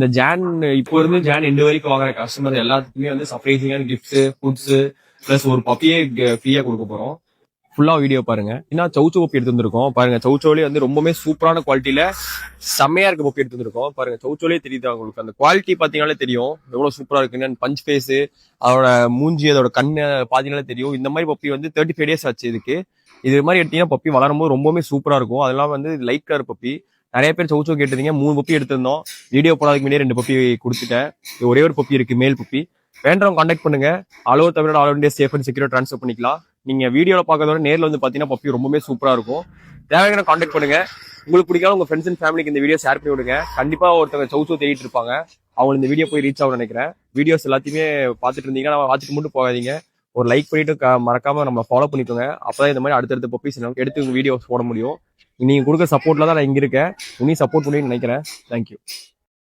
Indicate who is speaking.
Speaker 1: இந்த ஜான் இப்போ இருந்து ஜான் எண்டு வரைக்கும் வாங்குற கஸ்டமர் எல்லாத்துக்குமே வந்து சர்ப்ரைசிங்கான கிஃப்ட்ஸ், ஃபுட்ஸ் பிளஸ் ஒரு பப்பியே ஃப்ரீயா கொடுக்க போறோம். ஃபுல்லா வீடியோ பாருங்க. ஏன்னா சவுச்சோ பப்பி எடுத்து வந்திருக்கோம் பாருங்க. சவுச்சோலே வந்து ரொம்பவே சூப்பரான குவாலிட்டியில செம்மையா இருக்க பப்பி எடுத்து வந்திருக்கோம் பாருங்க. சவுச்சோலே தெரியுது உங்களுக்கு, அந்த குவாலிட்டி பாத்தீங்கன்னாலே தெரியும் எவ்வளவு சூப்பரா இருக்குன்னு. பஞ்ச் ஃபேஸ், அதோட மூஞ்சி, அதோட கண்ணு பாத்தீங்கன்னாலே தெரியும். இந்த மாதிரி பப்பி வந்து 35 days ஆச்சு இதுக்கு. இது மாதிரி எடுத்தீங்கன்னா பப்பி வளரும் போது ரொம்பவே சூப்பரா இருக்கும். அதெல்லாம் வந்து லைட் கலர் பப்பி. நிறைய பேர் சவுச்சோ கேட்டிருந்தீங்க. 3 பப்பி எடுத்திருந்தோம். வீடியோ போடாதுக்கு முன்னாடியே 2 பப்பி கொடுத்துட்டேன். ஒரே ஒரு பப்பி இருக்கு, மேல் பப்பி. வேண்டவங்க கான்டாக்ட் பண்ணுங்க. All over Tamil Nadu, all India safe and secure transfer பண்ணிக்கலாம். நீங்க வீடியோல பாக்கிறதோட நேர்ல வந்து பாத்தீங்கன்னா பப்பி ரொம்பவே சூப்பரா இருக்கும். தேவையான கான்டாக்ட் பண்ணுங்க. உங்களுக்கு பிடிக்காத உங்க ஃப்ரெண்ட்ஸ் அண்ட் ஃபேமிலிக்கு இந்த வீடியோ ஷேர் பண்ணி விடுங்க. கண்டிப்பா ஒருத்தவங்க சவுச்சோ தேடிட்டு இருப்பாங்க. அவங்க இந்த வீடியோ போய் ரீச் ஆகும் நினைக்கிறேன். வீடியோஸ் எல்லாத்தையுமே பார்த்துட்டு இருந்தீங்கன்னா பார்த்துட்டு மட்டும் போகாதீங்க. ஒரு லைக் பண்ணிட்டு மறக்காம நம்ம ஃபாலோ பண்ணிக்கோங்க. அப்பதான் இந்த மாதிரி அடுத்தடுத்த பப்பீஸ் எடுத்து வீடியோஸ் போட முடியும். நீங்க கொடுக்க சப்போர்ட்ல தான் நான் இங்க இருக்கேன். இனி சப்போர்ட் பண்ணி நினைக்கிறேன். தேங்க்யூ.